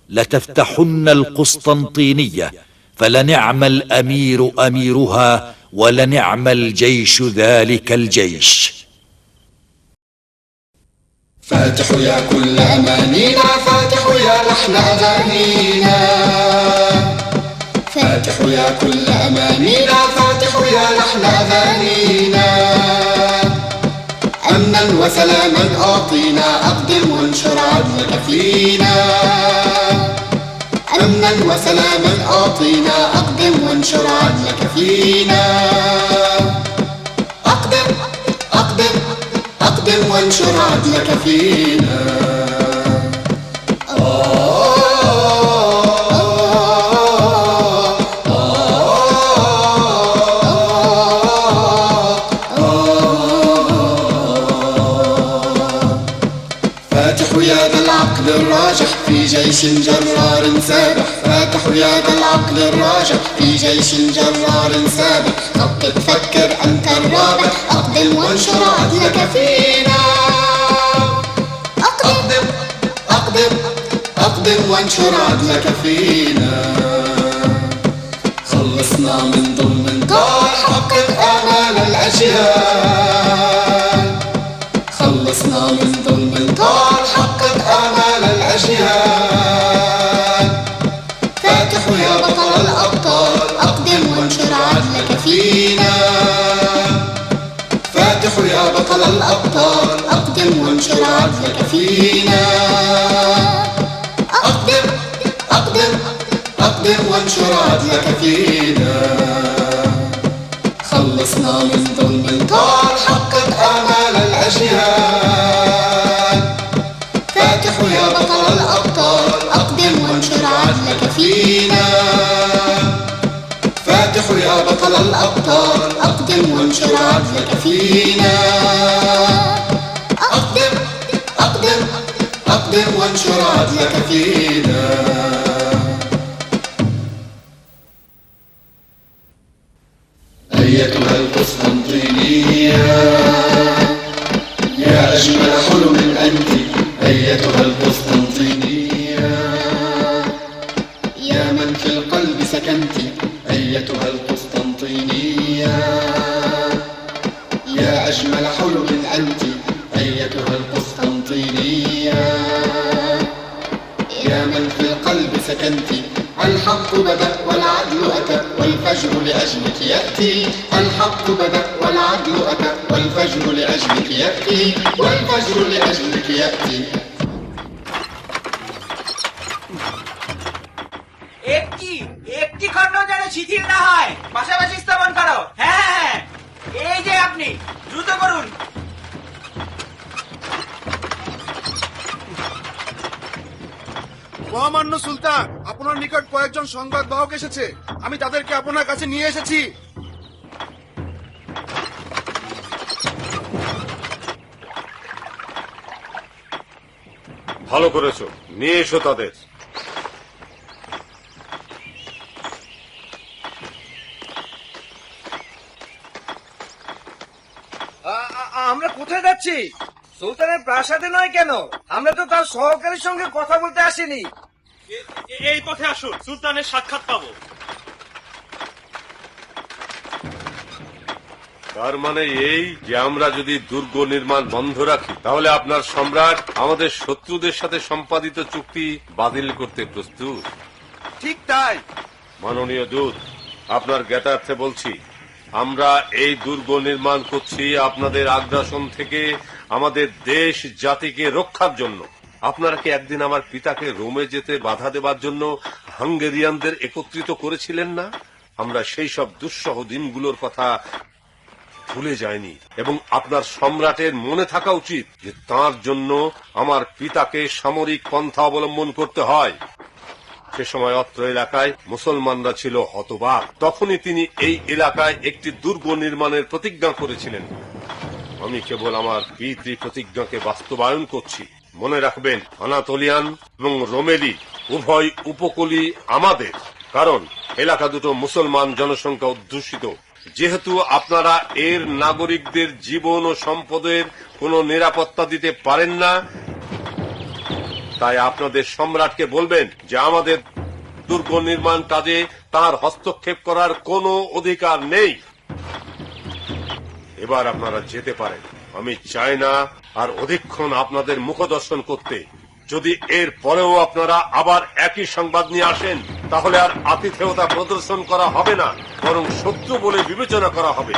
لتفتحن القسطنطينية، فلنعم الأمير أميرها ولنعم الجيش ذلك الجيش. فاتح يا كل أمانينا، فاتح يا لحن أغانينا، فاتح يا كل أمانينا، فاتح يا لحن أغانينا. أمنا وسلاما أعطينا، أقدم وانشر عدلك فينا. أمنا وسلاما أعطينا، أقدم وانشر عدلك فينا. أقدم أقدم أقدم وانشر عدلك فينا. فاتح يا ذا العقل الراجح في جيش جرار سابح، فاتح يا ذا العقل الراجح في جيش جرار سابح. خطط فكر أنت الرابح، أقدم وانشر عدلك فينا. أقدم أقدم أقدم وانشر عدلك فينا. خلصنا من ظلم طال، حقق آمال الأجيال. خلصنا من ظلم طال، حقق آمال الأجيال. فاتح يا بطل الأبطال، أقدم وانشر عدلك فينا. فاتح يا بطل الأبطال، أقدم وانشر عدلك فينا. أقدم أقدم أقدم وانشر عدلك فينا. خلصنا من ظلم طال، حقق آمال الأجيال. فاتح يا بطل الأبطال، أقدم وانشر عدلك فينا. فاتح يا بطل الأبطال، أقدم وانشر عدلك فينا. أقدم أقدم أقدم وانشر عدلك فينا. أيتها القسطنطينية يا أجمل حلم أنت، أيتها القسطنطينية يا من في القلب سكنت، أيتها القسطنطينية يا أجمل حلم أنت، أيتها القسطنطينية يا من في القلب سكنت. الحق بدأ والعدل أتى، والفجر لأجلك يأتي. الحق بدأ والعدل أتى، والفجر لأجلك يأتي. والفجر لأجلك يأتي। একটি খণ্ড যেন শিথিল না হয়, পাশাপাশি স্থাপন করো। হ্যাঁ, এই যে আপনি দ্রুত করুন। মহামান্য সুলতান, আপনার নিকট কয়েকজন সংবাদ বাহক এসেছে, আমি তাদেরকে আপনার কাছে নিয়ে এসেছি। ভালো করেছো, নিয়ে এসো তাদের। আমরা কোথায় যাচ্ছি? সুলতানের প্রাসাদে নয় কেন? আমরা তো তার সহকারীর সঙ্গে কথা বলতে আসিনি। এই পথে আসুন, সুলতানের সাক্ষাৎ পাবো। তার মানে এই যে আমরা যদি দুর্গ নির্মাণ বন্ধ রাখি, তাহলে আপনার সম্রাট আমাদের শত্রুদের সাথে সম্পাদিত চুক্তি বাতিল করতে প্রস্তুত। ঠিক তাই। মাননীয় দূত, আপনার জ্ঞাতার্থে বলছি, আমরা এই দুর্গ নির্মাণ করছি আপনাদের আগ্রাসন থেকে আমাদের দেশ জাতিকে রক্ষার জন্য। আপনারা কি একদিন আমার পিতাকে রোমে যেতে বাধা দেবার জন্য হাঙ্গেরিয়ানদের একত্রিত করেছিলেন না? আমরা সেই সব দুঃসহ দিনগুলোর কথা ভুলে যায়নি, এবং আপনার সম্রাটের মনে থাকা উচিত যে তার জন্য আমার পিতাকে সামরিক পন্থা অবলম্বন করতে হয়। সে সময় অত্র এলাকায় মুসলমানরা ছিল হতবাক। তখনই তিনি এই এলাকায় একটি দুর্গ নির্মাণের প্রতিজ্ঞা করেছিলেন। আমি কেবল আমার পিতৃ প্রতিজ্ঞাকে বাস্তবায়ন করছি। মনে রাখবেন, আনাতোলিয়ান এবং রোমেলি উভয় উপকূলই আমাদের, কারণ এলাকা দুটো মুসলমান জনসংখ্যা অধ্যুষিত। যেহেতু আপনারা এর নাগরিকদের জীবন ও সম্পদের কোনো নিরাপত্তা দিতে পারেন না, তাই আপনাদের সম্রাটকে বলবেন যে আমাদের দুর্গ নির্মাণ কাজে তার হস্তক্ষেপ করার কোনো অধিকার নেই। এবার আপনারা যেতে পারেন। আমি চাই না আর অধিকক্ষণ আপনাদের মুখদর্শন করতে। যদি এর পরেও আপনারা আবার একই সংবাদ নিয়ে আসেন, তাহলে আর আতিথেয়তা প্রদর্শন করা হবে না, বরং শত্রু বলে বিবেচনা করা হবে।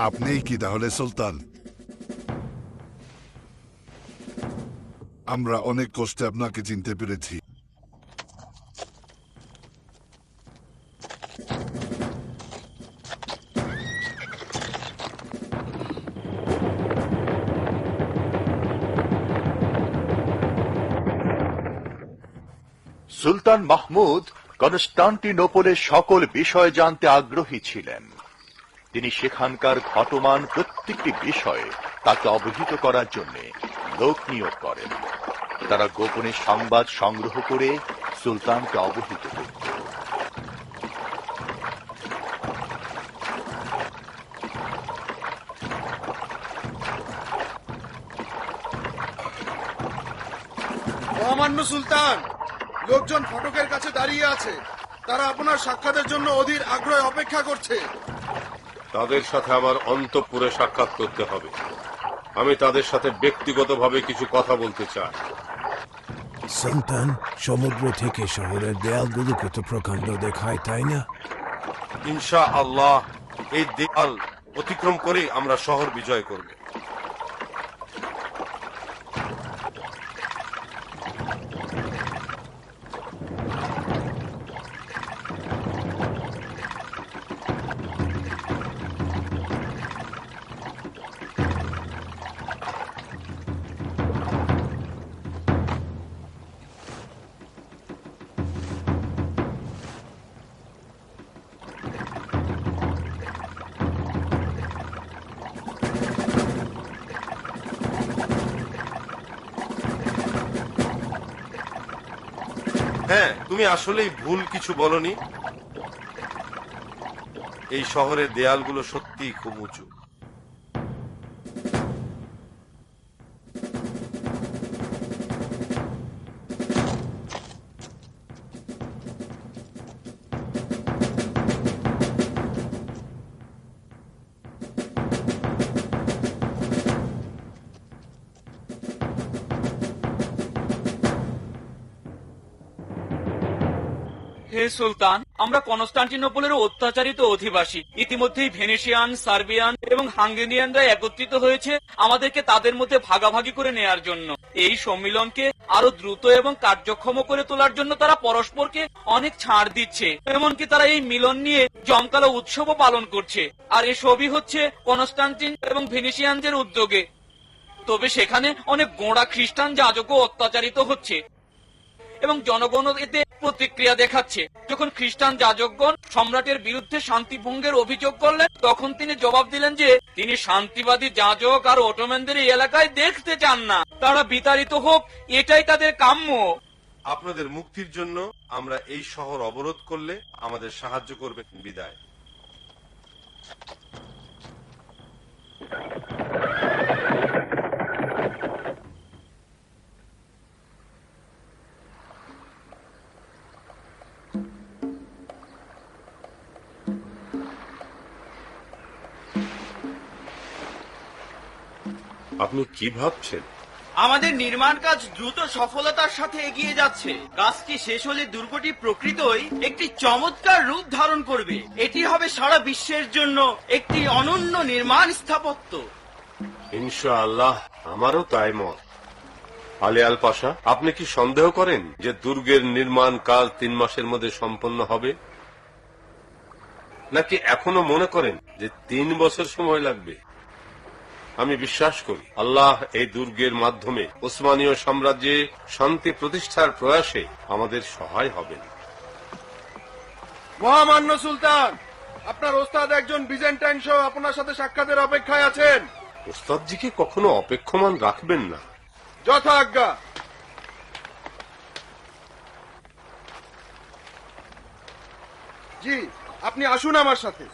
আপনিই কি তাহলে সুলতান? আমরা অনেক কষ্টে আপনাকে চিনতে পেরেছি। সুলতান মাহমুদ কনস্টান্টিনোপলের সকল বিষয় জানতে আগ্রহী ছিলেন। তিনি সেখানকার ঘটমান প্রত্যেকটি বিষয়ে তাকে অবহিত করার জন্য লোক নিয়োগ করেন। তারা গোপনে সংবাদ সংগ্রহ করে সুলতানকে অবহিত করত। মহামান্য সুলতান, লোকজন ফটকের কাছে দাঁড়িয়ে আছে। তারা আপনার সাক্ষাতের জন্য অধীর আগ্রহে অপেক্ষা করছে। তাদের সাথে আমার অন্তঃপুরে সাক্ষাৎ করতে হবে। আমি তাদের সাথে ব্যক্তিগতভাবে কিছু কথা বলতে চাই। সুলতান, সমুদ্র থেকে শহরের দেয়ালগুলোকে তো প্রকাণ্ড দেখায়, তাই না? ইনশা আল্লাহ এই দেয়াল অতিক্রম করে আমরা শহর বিজয় করব। হ্যাঁ, তুমি আসলেই ভুল কিছু বলনি। এই শহরের দেয়ালগুলো সত্যিই খুব উঁচু। হে সুলতান, আমরা কনস্টান্টিনোপলের অত্যাচারিত অধিবাসী। ইতিমধ্যেই ভেনেশিয়ান, সার্বিয়ান এবং হাঙ্গেরিয়ানরা একত্রিত হয়েছে আমাদেরকে তাদের মধ্যে ভাগাভাগি করে নেয়ার জন্য। এই সম্মিলনকে আরো দ্রুত এবং কার্যক্ষম করে তোলার জন্য তারা পরস্পরকে অনেক ছাড় দিচ্ছে। এমনকি তারা এই মিলন নিয়ে জমকালো উৎসবও পালন করছে। আর এসবই হচ্ছে কনস্টান্টিন এবং ভেনেশিয়ানদের উদ্যোগে। তবে সেখানে অনেক গোঁড়া খ্রিস্টান যাজকও অত্যাচারিত হচ্ছে এবং জনগণ এতে প্রতিক্রিয়া দেখাচ্ছে। যখন খ্রিস্টান যাজকগণ সম্রাটের বিরুদ্ধে শান্তি ভঙ্গের অভিযোগ করলেন, তখন তিনি জবাব দিলেন যে তিনি শান্তিবাদী যাজক আর অটোম্যানদের এই এলাকায় দেখতে চান না। তারা বিতাড়িত হোক, এটাই তাদের কাম্য। আপনাদের মুক্তির জন্য আমরা এই শহর অবরোধ করলে আমাদের সাহায্য করবেন। বিদায়। আপনি কি ভাবছেন? আমাদের নির্মাণ কাজ দ্রুত সফলতার সাথে এগিয়ে যাচ্ছে। কাজটি শেষ হলে দুর্গটি প্রকৃতই একটি চমৎকার রূপ ধারণ করবে। এটি হবে সারা বিশ্বের জন্য একটি অনন্য নির্মাণ স্থাপত্য। ইনশাআল্লাহ, আমারও তাই মত। আলী আল পাশা, আপনি কি সন্দেহ করেন যে দুর্গের নির্মাণ কাজ 3 মাসের মধ্যে সম্পন্ন হবে, নাকি এখনো মনে করেন যে 3 বছর সময় লাগবে? আমি বিশ্বাস করি আল্লাহ এই দুর্গের মাধ্যমে ওসমানীয় সাম্রাজ্যে শান্তি প্রতিষ্ঠার প্রয়াসে আমাদের সহায় হবেন। মহামান্য সুলতান, আপনার ওস্তাদ একজন বিজেন্টাইন সহ আপনার সাথে সাক্ষাতের অপেক্ষায় আছেন। ওস্তাদজিকে কখনো অপেক্ষমান রাখবেন না। যথা আজ্ঞা। জি, আপনি আসুন আমার সাথে।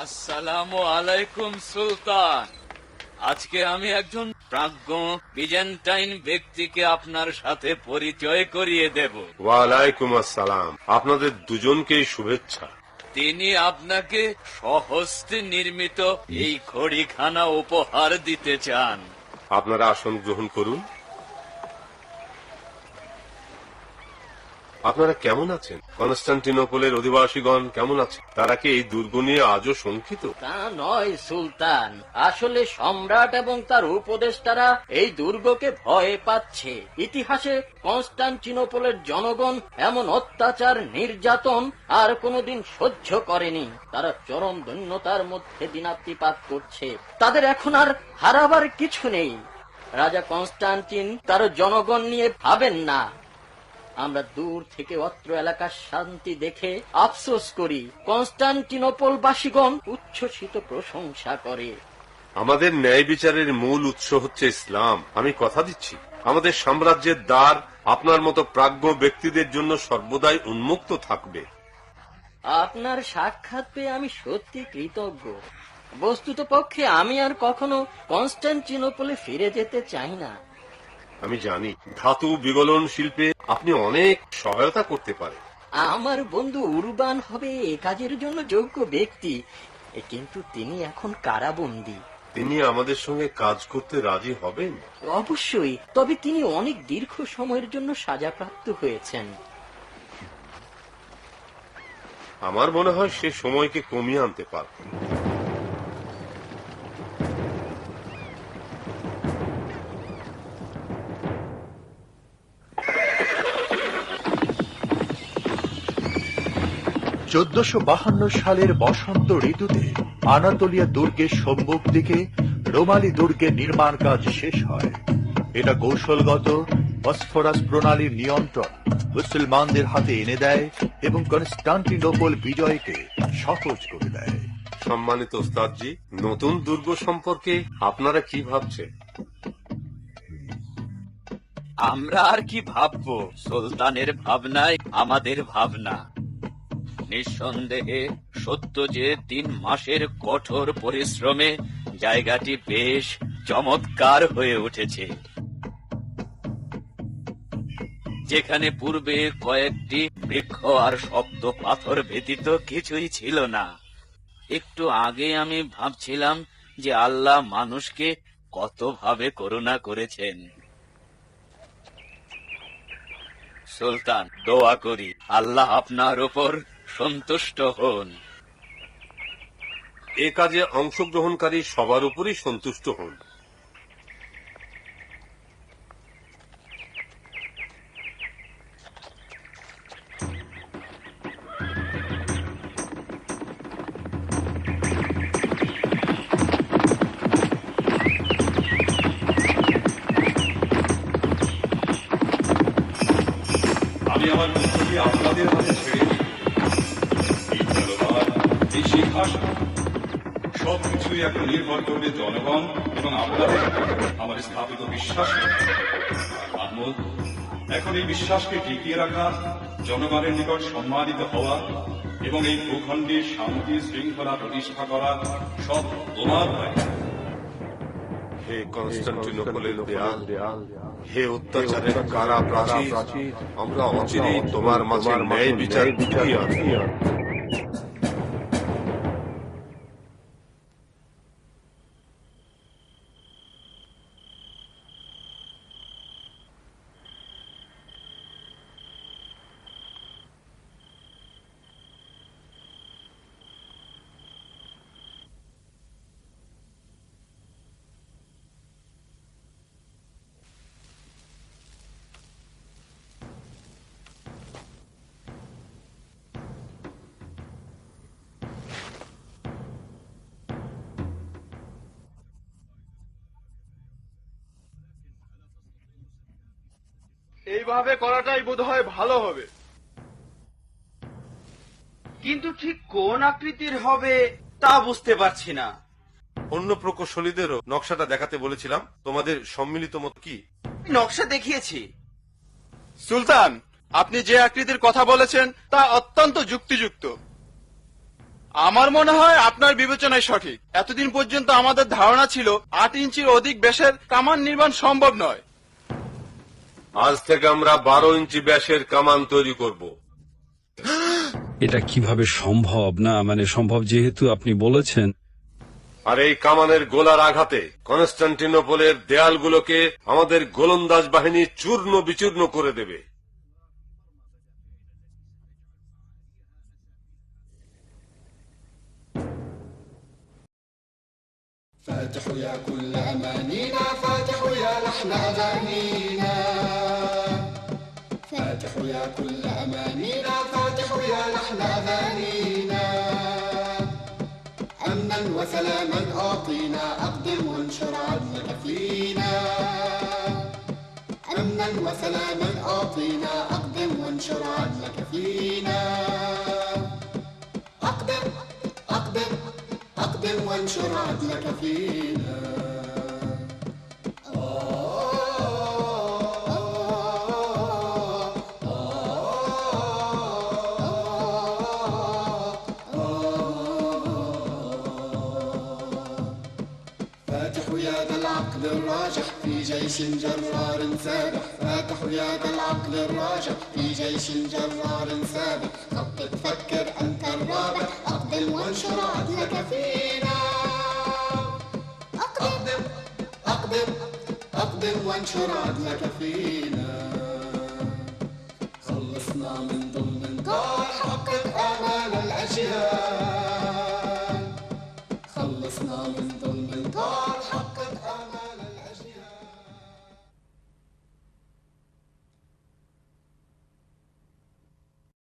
আসসালামু আলাইকুম সুলতান। আজকে আমি একজন প্রাজ্ঞ বিজেন্টাইন ব্যক্তিকে আপনার সাথে পরিচয় করিয়ে দেব। ওয়ালাইকুম আসসালাম। আপনাদের দুজনকেই শুভেচ্ছা। তিনি আপনাকে স্বহস্তে নির্মিত এই খড়িখানা উপহার দিতে চান। আপনারা আসন গ্রহণ করুন। আপনারা কেমন আছেন? কনস্টান্টিনোপলের অধিবাসীগণ কেমন আছে? তারা কি এই দুর্গ নিয়ে আজও শঙ্কিত? তা নয় সুলতান, আসলে সম্রাট এবং তার উপদেষ্টারা এই দুর্গকে ভয় পাচ্ছে। ইতিহাসে কনস্টান্টিনোপলের জনগণ এমন অত্যাচার নির্যাতন আর কোনোদিন সহ্য করেনি। তারা চরম দৈন্যতার মধ্যে দিনাতিপাত করছে। তাদের এখন আর হারাবার কিছু নেই। রাজা কনস্টান্টিন তার জনগণ নিয়ে ভাবেন না। আমরা দূর থেকে অত্র এলাকার শান্তি দেখে আফসোস করি। কনস্টান্টিনোপলবাসীগণ উচ্ছ্বসিত প্রশংসা করে। আমাদের ন্যায় বিচারের মূল উৎস হচ্ছে ইসলাম। আমি কথা দিচ্ছি, আমাদের সাম্রাজ্যের দ্বার আপনার মতো প্রাজ্ঞ ব্যক্তিদের জন্য সর্বদাই উন্মুক্ত থাকবে। আপনার সাক্ষাৎ পেয়ে আমি সত্যি কৃতজ্ঞ। বস্তুত পক্ষে আমি আর কখনো কনস্টান্টিনোপলে ফিরে যেতে চাই না। আমি জানি ধাতু বিগলন শিল্পে আপনি অনেক সহায়তা করতে পারেন। আমার বন্ধু উরবান হবে এ কাজের জন্য যোগ্য ব্যক্তি, কিন্তু তিনি এখন কারাবন্দী। তিনি আমাদের সঙ্গে কাজ করতে রাজি হবেন? অবশ্যই, তবে তিনি অনেক দীর্ঘ সময়ের জন্য সাজাপ্রাপ্ত হয়েছেন। আমার মনে হয় সে সময়কে কমিয়ে আনতে পারবে। সালের বসন্ত ঋতুতে আনাতোলিয়া দুর্গের সম্মুখ দিকে রোমালি দুর্গের নির্মাণ কাজ শেষ হয়। এটা কৌশলগত বসফরাস প্রণালীর নিয়ন্ত্রণ মুসলমানদের হাতে এনে দেয় এবং কনস্টান্টিনোপল বিজয়কে সহজ করে দেয়। সম্মানিত ওস্তাদজি, নতুন দুর্গ সম্পর্কে আপনারা কি ভাবছেন? আমরা আর কি ভাববো, সুলতানের ভাবনাই আমাদের ভাবনা। নিঃসন্দেহে সত্য যে 3 মাসের কঠোর পরিশ্রমে জায়গাটি বেশ চমৎকার হয়ে উঠেছে। যেখানে পূর্বে কয়েকটি বৃক্ষ আর শক্ত পাথর ব্যতীত কিছুই ছিল না। একটু আগে আমি ভাবছিলাম যে আল্লাহ মানুষকে কতভাবে করুণা করেছেন। সুলতান, দোয়া করি আল্লাহ আপনার উপর সন্তুষ্ট হন। এ কাজে অংশগ্রহণকারী সবার উপরই সন্তুষ্ট হন। আমি আমার পুত্রকে আপনাদের হাতে ছেড়ে দিই। এই তলোয়ার, এই সিংহাসন সবকিছুই এখন নির্ভর করবে জনগণ এবং আপনাদের আমার স্থাপিত বিশ্বাস। মাহমুদ, এখন এই বিশ্বাসকে টিকিয়ে রাখা, জনগণের নিকট সম্মানিত হওয়া এবং এই ভূখণ্ডে শান্তি শৃঙ্খলা প্রতিষ্ঠা করা সব তোমার দায়িত্ব। হে কনস্টান্টিনোপলের দেয়াল, হে অত্যাচারের কারা প্রাচীর, আমরা অচিরেই তোমার মাঝে ন্যায় বিচার ফিরিয়ে আনব। এইভাবে করাটাই বোধহয় ভালো হবে। কিন্তু ঠিক কোন আকৃতির হবে তা বুঝতে পারছি না। অন্য প্রকৌশলীদেরও নকশাটা দেখাতে বলেছিলাম, তোমাদের সম্মিলিত মত কি? নকশা দেখিয়েছি। সুলতান, আপনি যে আকৃতির কথা বলেছেন তা অত্যন্ত যুক্তিযুক্ত। আমার মনে হয় আপনার বিবেচনায় সঠিক। এতদিন পর্যন্ত আমাদের ধারণা ছিল 8 ইঞ্চির অধিক ব্যাসের কামান নির্মাণ সম্ভব নয়। আজ থেকে আমরা 12 ইঞ্চি ব্যাসের কামান তৈরি করব। এটা কিভাবে সম্ভব? না মানে সম্ভব যেহেতু আপনি বলেছেন। আর এই কামানের গোলার আঘাতে কনস্টান্টিনোপলের দেয়ালগুলোকে আমাদের গোলন্দাজ বাহিনী চূর্ণ বিচূর্ণ করে দেবে। فاتح يا كل أمانينا، فاتح يا لحن أغانينا، فاتح يا كل أمانينا، فاتح يا لحن أغانينا، أمنا وسلاما أعطينا، أقدم وانشر عدلك فينا، أمنا وسلاما أعطينا، أقدم وانشر عدلك فينا، أقدم أقدم أقدم وانشر عدلك فينا. فاتح يا ذا العقل الراجح في جيش جرار سابح، فاتح يا ذا العقل الراجح في جيش جرار سابح، خطط فكر أنت الرابح، أقدم وانشر عدلك فينا، أقدم أقدم أقدم وانشر عدلك فينا، خلصنا من ظلم طال، حقق آمال الأجيال.